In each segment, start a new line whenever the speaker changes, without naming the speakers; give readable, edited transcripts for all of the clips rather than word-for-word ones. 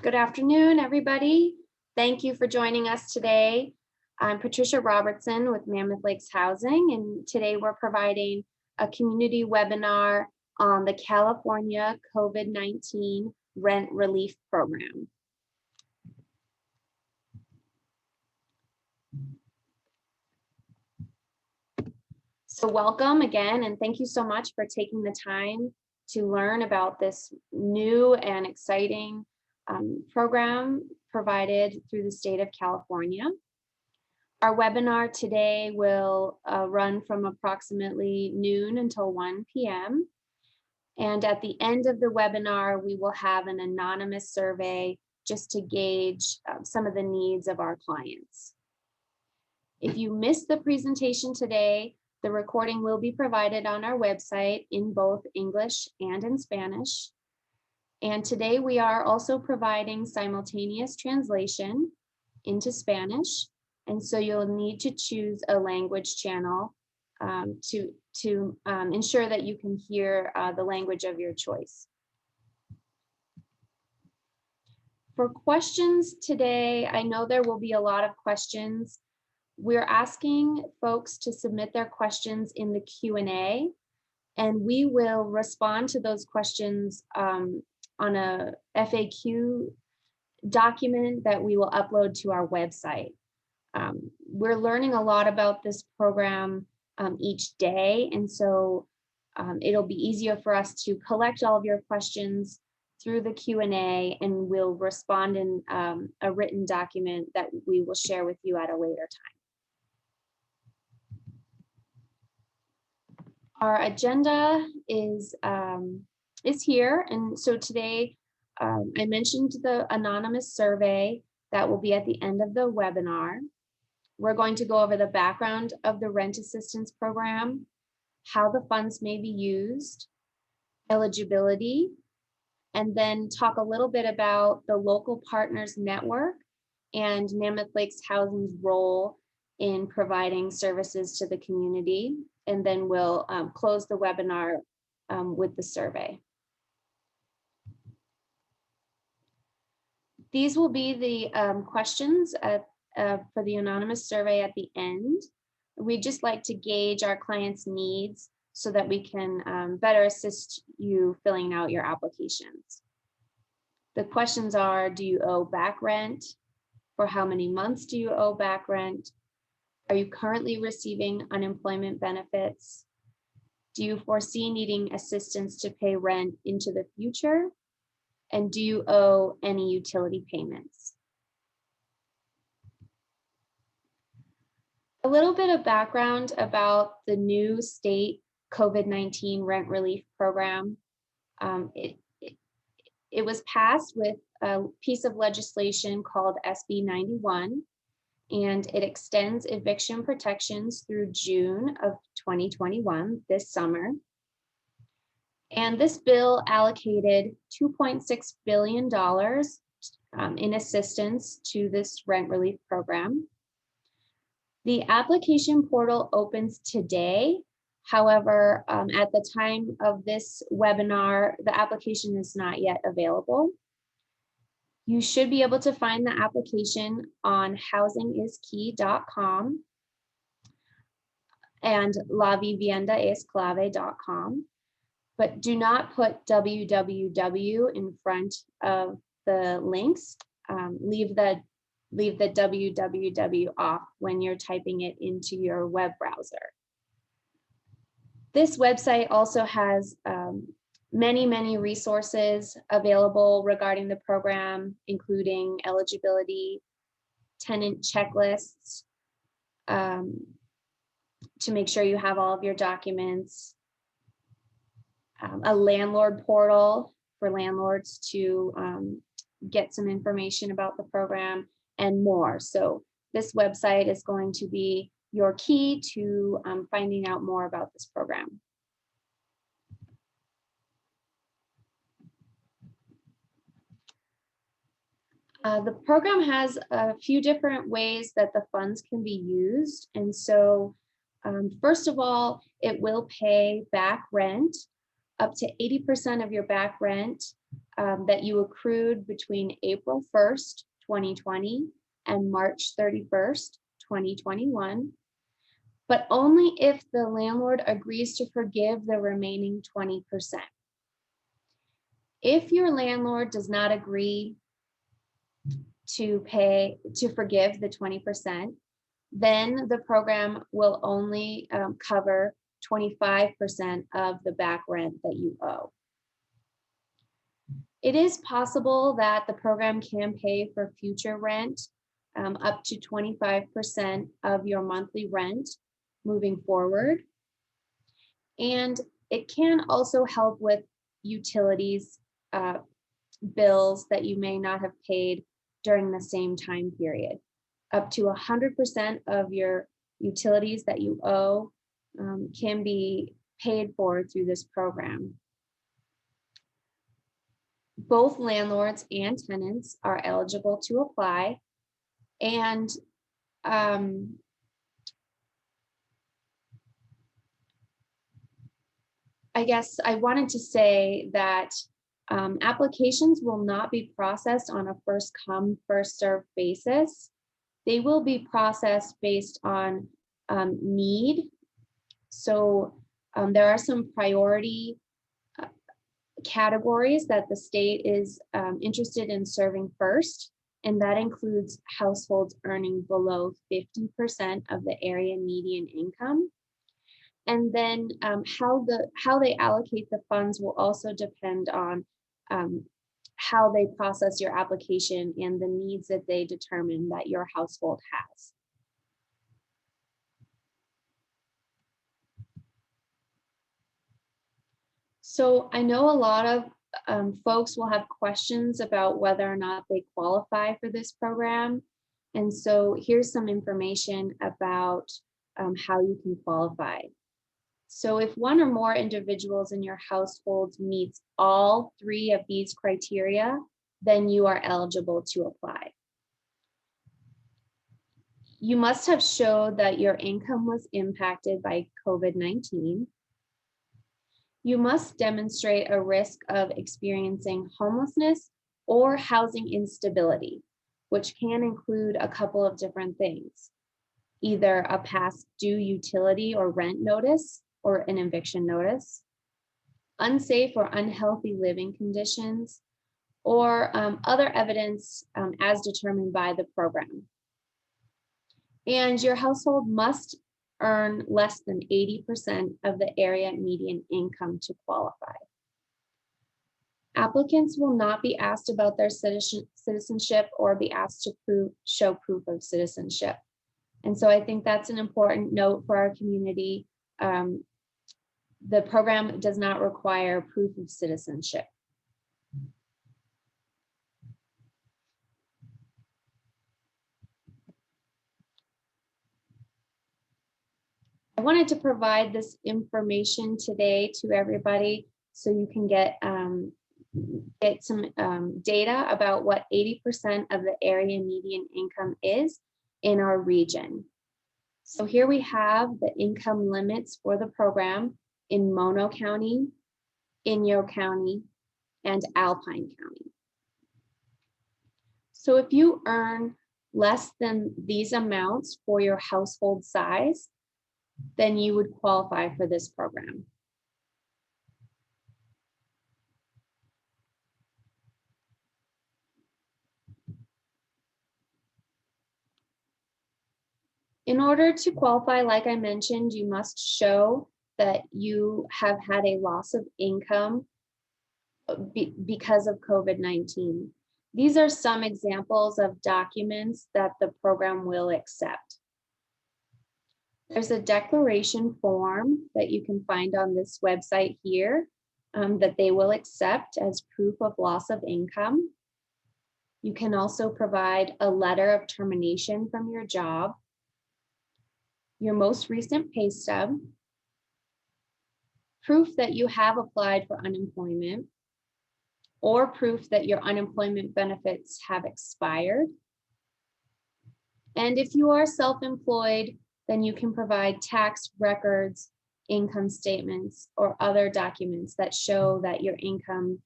Good afternoon, everybody. Thank you for joining us today. I'm Patricia Robertson with Mammoth Lakes Housing, and today we're providing a community webinar on the California COVID-19 Rent Relief Program. So welcome again, and thank you so much for taking the time to learn about this new and exciting program provided through the state of California. Our webinar today will run from approximately noon until 1 p.m. And at the end of the webinar, we will have an anonymous survey just to gauge some of the needs of our clients. If you missed the presentation today, the recording will be provided on our website in both English and in Spanish. And today we are also providing simultaneous translation into Spanish. And so you'll need to choose a language channel to ensure that you can hear the language of your choice. For questions today, I know there will be a lot of questions. We're asking folks to submit their questions in the Q&A, and we will respond to those questions on a FAQ document that we will upload to our website. We're learning a lot about this program each day, and so it'll be easier for us to collect all of your questions through the Q&A, and we'll respond in a written document that we will share with you at a later time. Our agenda is here, and so today I mentioned the anonymous survey that will be at the end of the webinar. We're going to go over the background of the rent assistance program, how the funds may be used, eligibility, and then talk a little bit about the local partners network and Mammoth Lakes Housing's role in providing services to the community. And then we'll close the webinar with the survey. These will be the questions for the anonymous survey at the end. We'd just like to gauge our clients' needs so that we can better assist you filling out your applications. The questions are, do you owe back rent? For how many months do you owe back rent? Are you currently receiving unemployment benefits? Do you foresee needing assistance to pay rent into the future? And do you owe any utility payments? A little bit of background about the new state COVID-19 rent relief program. It was passed with a piece of legislation called SB 91, and it extends eviction protections through June of 2021, this summer. And this bill allocated $2.6 billion in assistance to this rent relief program. The application portal opens today. However, at the time of this webinar, the application is not yet available. You should be able to find the application on housingiskey.com and laviviendaesclave.com, but do not put www in front of the links. Leave the www off when you're typing it into your web browser. This website also has many resources available regarding the program, including eligibility, tenant checklists, to make sure you have all of your documents, a landlord portal for landlords to get some information about the program, and more. So this website is going to be your key to finding out more about this program. The program has a few different ways that the funds can be used. And so first of all, it will pay back rent up to 80% of your back rent that you accrued between April 1st, 2020 and March 31st, 2021, but only if the landlord agrees to forgive the remaining 20%. If your landlord does not agree to forgive the 20%, then the program will only cover 25% of the back rent that you owe. It is possible that the program can pay for future rent up to 25% of your monthly rent moving forward. And it can also help with utilities bills that you may not have paid during the same time period. Up to 100% of your utilities that you owe can be paid for through this program. Both landlords and tenants are eligible to apply, and I guess I wanted to say that applications will not be processed on a first come, first served basis. They will be processed based on need. So there are some priority categories that the state is interested in serving first, and that includes households earning below 50% of the area median income. And then how they allocate the funds will also depend on how they process your application and the needs that they determine that your household has. So I know a lot of folks will have questions about whether or not they qualify for this program. And so here's some information about how you can qualify. So if one or more individuals in your household meets all three of these criteria, then you are eligible to apply. You must have showed that your income was impacted by COVID-19. You must demonstrate a risk of experiencing homelessness or housing instability, which can include a couple of different things, either a past due utility or rent notice or an eviction notice, unsafe or unhealthy living conditions, or other evidence as determined by the program. And your household must earn less than 80% of the area median income to qualify. Applicants will not be asked about their citizenship or be asked to show proof of citizenship. And so I think that's an important note for our community. The program does not require proof of citizenship. I wanted to provide this information today to everybody so you can get some data about what 80% of the area median income is in our region. So here we have the income limits for the program in Mono County, Inyo County, and Alpine County. So if you earn less than these amounts for your household size, then you would qualify for this program. In order to qualify, like I mentioned, you must show that you have had a loss of income because of COVID-19. These are some examples of documents that the program will accept. There's a declaration form that you can find on this website here that they will accept as proof of loss of income. You can also provide a letter of termination from your job, your most recent pay stub, proof that you have applied for unemployment, or proof that your unemployment benefits have expired. And if you are self-employed, then you can provide tax records, income statements, or other documents that show that your income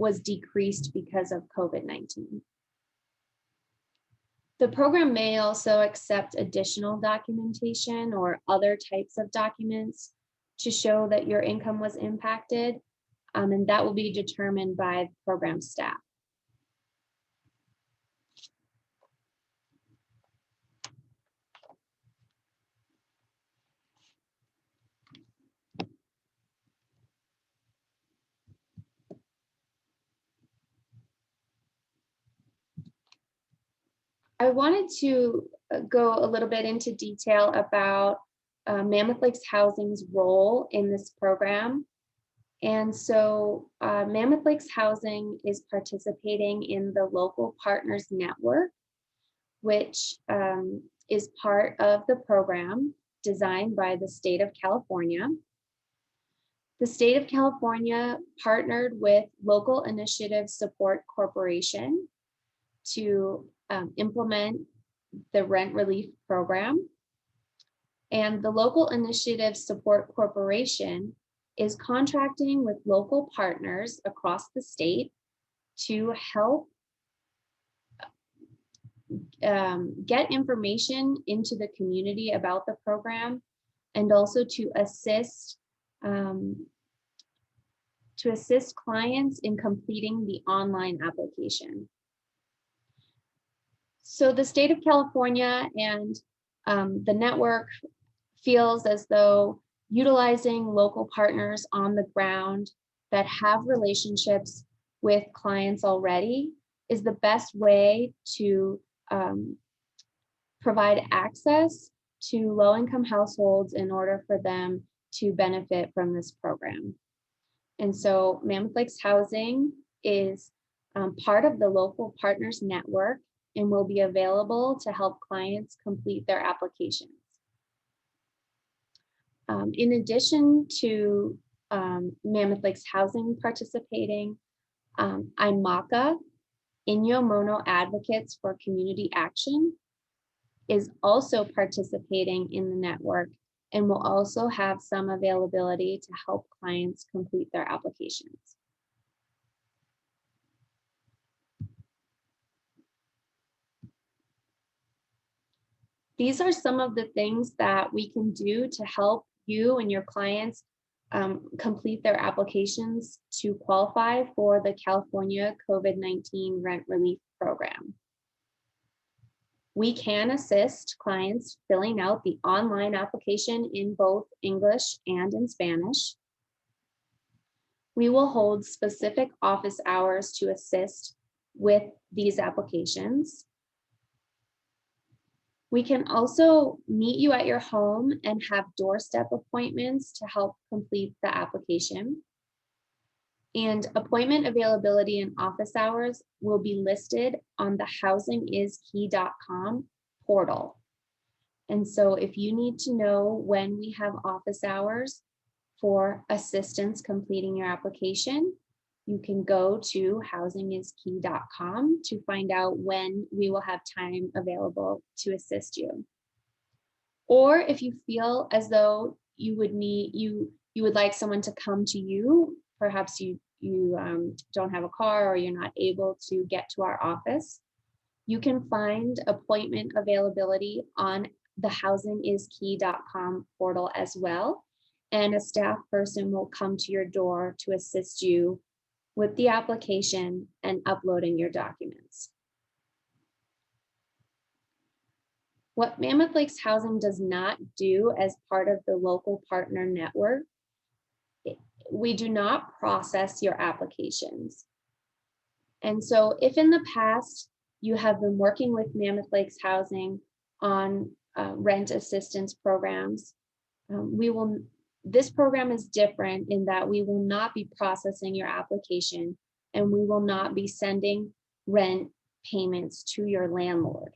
was decreased because of COVID-19. The program may also accept additional documentation or other types of documents to show that your income was impacted, and that will be determined by the program staff. I wanted to go a little bit into detail about Mammoth Lakes Housing's role in this program. And so Mammoth Lakes Housing is participating in the Local Partners Network, which is part of the program designed by the state of California. The state of California partnered with Local Initiative Support Corporation to implement the rent relief program. And the Local Initiative Support Corporation is contracting with local partners across the state to help get information into the community about the program, and also to assist clients in completing the online application. So the state of California and the network feels as though utilizing local partners on the ground that have relationships with clients already is the best way to provide access to low-income households in order for them to benefit from this program. And so Mammoth Lakes Housing is part of the Local Partners Network and will be available to help clients complete their applications. In addition to Mammoth Lakes Housing participating, IMACA, Inyo Mono Advocates for Community Action, is also participating in the network and will also have some availability to help clients complete their applications. These are some of the things that we can do to help you and your clients complete their applications to qualify for the California COVID-19 Rent Relief Program. We can assist clients filling out the online application in both English and in Spanish. We will hold specific office hours to assist with these applications. We can also meet you at your home and have doorstep appointments to help complete the application. And appointment availability and office hours will be listed on the housingiskey.com portal. And so if you need to know when we have office hours for assistance completing your application, you can go to housingiskey.com to find out when we will have time available to assist you. Or if you feel as though you would like someone to come to you, perhaps you don't have a car or you're not able to get to our office, you can find appointment availability on the housingiskey.com portal as well. And a staff person will come to your door to assist you with the application and uploading your documents. What Mammoth Lakes Housing does not do as part of the local partner network, we do not process your applications. And so if in the past you have been working with Mammoth Lakes Housing on rent assistance programs, this program is different in that we will not be processing your application and we will not be sending rent payments to your landlord.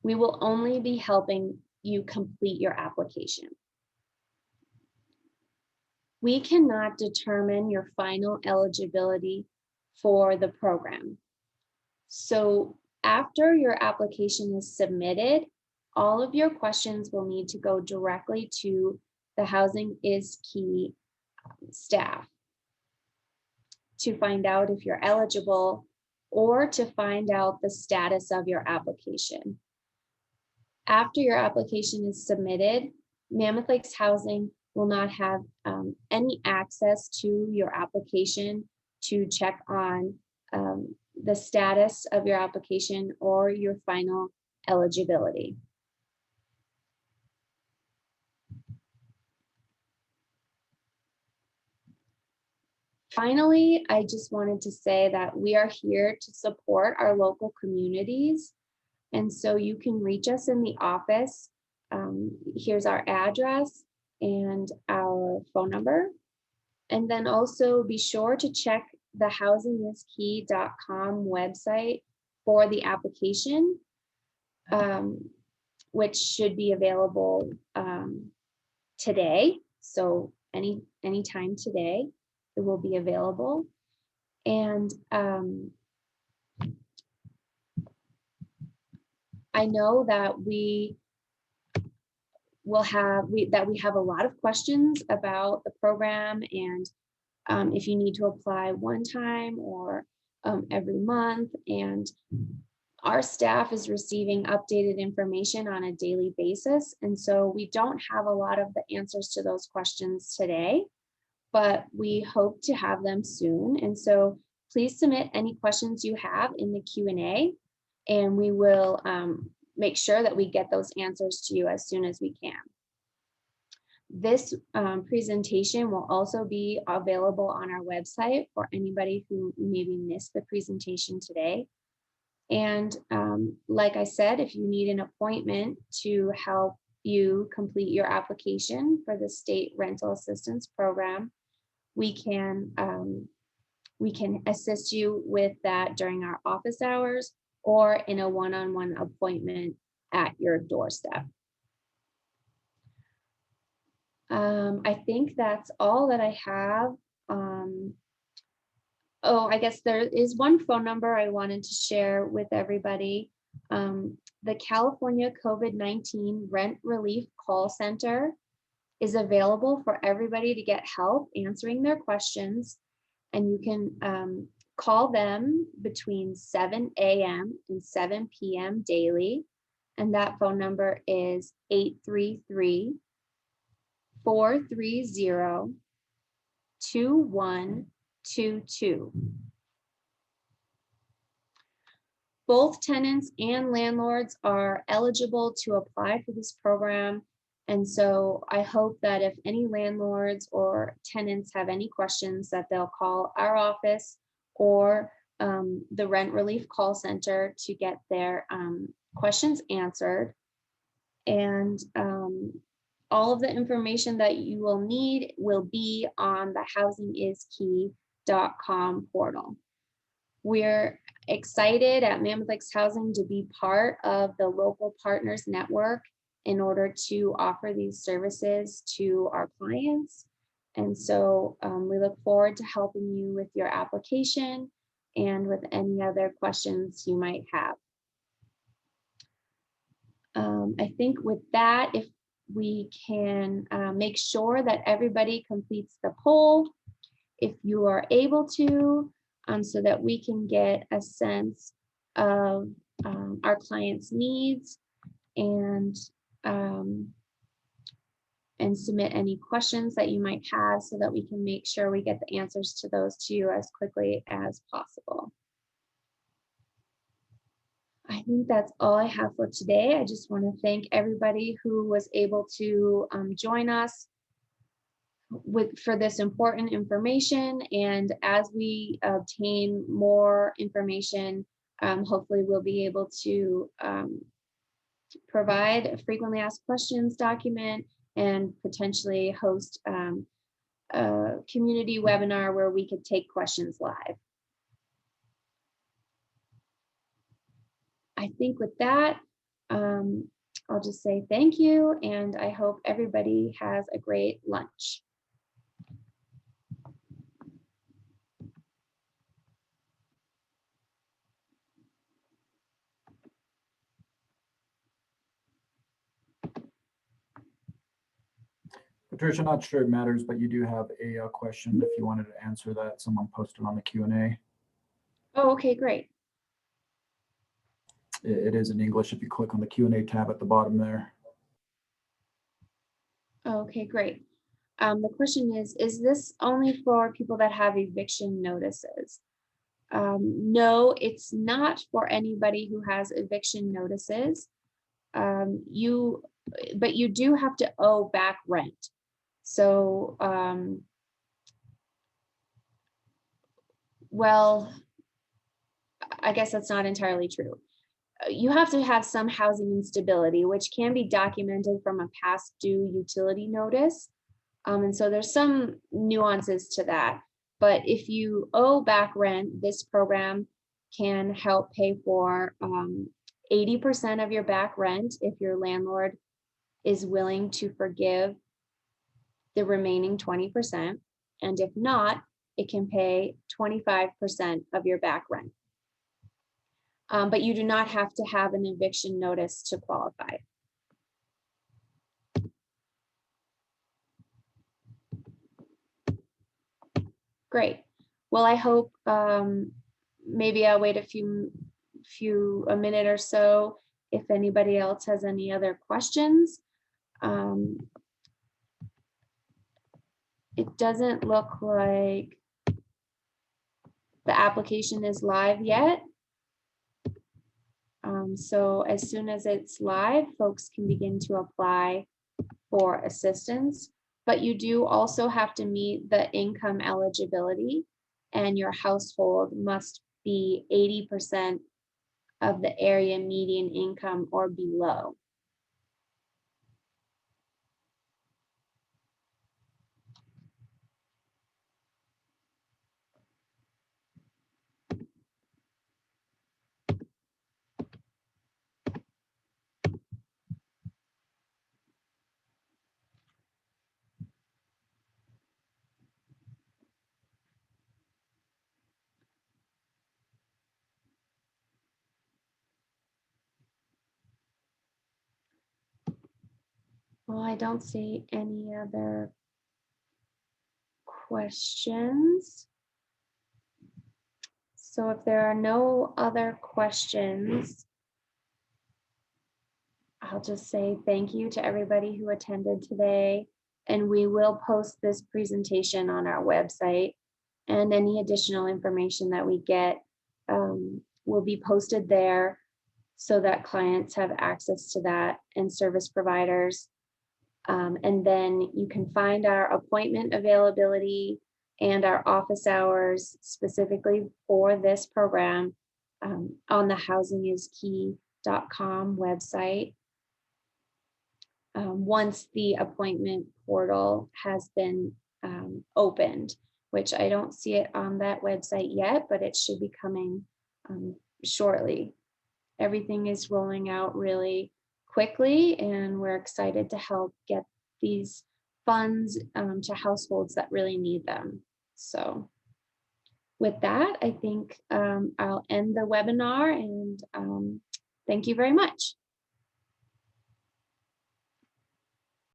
We will only be helping you complete your application. We cannot determine your final eligibility for the program. So after your application is submitted, all of your questions will need to go directly to the Housing is Key staff. to find out if you're eligible, or to find out the status of your application. After your application is submitted, Mammoth Lakes Housing will not have any access to your application to check on the status of your application or your final eligibility. Finally, I just wanted to say that we are here to support our local communities. And so you can reach us in the office. Here's our address and our phone number. And then also be sure to check the housingiskey.com website for the application, which should be available today. So anytime today, it will be available. And I know that we have a lot of questions about the program, and if you need to apply one time or every month, and our staff is receiving updated information on a daily basis. And so we don't have a lot of the answers to those questions today, but we hope to have them soon. And so please submit any questions you have in the Q&A, and we will make sure that we get those answers to you as soon as we can. This presentation will also be available on our website for anybody who maybe missed the presentation today. And like I said, if you need an appointment to help you complete your application for the state rental assistance program, we can assist you with that during our office hours or in a one-on-one appointment at your doorstep. I think that's all that I have. Oh, I guess there is one phone number I wanted to share with everybody. The California COVID-19 Rent Relief Call Center is available for everybody to get help answering their questions. And you can call them between 7 a.m. and 7 p.m. daily. And that phone number is 833-430-2122. Both tenants and landlords are eligible to apply for this program. And so I hope that if any landlords or tenants have any questions, that they'll call our office or the Rent Relief Call Center to get their questions answered. And all of the information that you will need will be on the housingiskey.com portal. We're excited at Mammoth Lakes Housing to be part of the local partners network in order to offer these services to our clients. And so we look forward to helping you with your application and with any other questions you might have. I think with that, if we can make sure that everybody completes the poll, if you are able to, so that we can get a sense of our clients' needs and submit any questions that you might have so that we can make sure we get the answers to those to you as quickly as possible. I think that's all I have for today. I just want to thank everybody who was able to join us for this important information. And as we obtain more information, hopefully we'll be able to provide a frequently asked questions document and potentially host a community webinar where we could take questions live. I think with that, I'll just say thank you, and I hope everybody has a great lunch.
Patricia, not sure it matters, but you do have a question if you wanted to answer that. Someone posted on the Q&A.
Oh, okay, great.
It is in English if you click on the Q&A tab at the bottom there.
Okay, great. The question is this only for people that have eviction notices? No, it's not for anybody who has eviction notices. But you do have to owe back rent. So, well, I guess that's not entirely true. You have to have some housing instability, which can be documented from a past due utility notice. And so there's some nuances to that. But if you owe back rent, this program can help pay for 80% of your back rent if your landlord is willing to forgive the remaining 20%. And if not, it can pay 25% of your back rent. But you do not have to have an eviction notice to qualify. Great. Well, I hope maybe I'll wait a minute or so if anybody else has any other questions. It doesn't look like the application is live yet. So as soon as it's live, folks can begin to apply for assistance. But you do also have to meet the income eligibility, and your household must be 80% of the area median income or below. Well, I don't see any other questions. So if there are no other questions, I'll just say thank you to everybody who attended today, and we will post this presentation on our website, and any additional information that we get will be posted there so that clients have access to that and service providers. And then you can find our appointment availability and our office hours specifically for this program on the housingiskey.com website. Once the appointment portal has been opened, which I don't see it on that website yet, but it should be coming shortly. Everything is rolling out really quickly, and we're excited to help get these funds to households that really need them. So with that, I think I'll end the webinar, and thank you very much.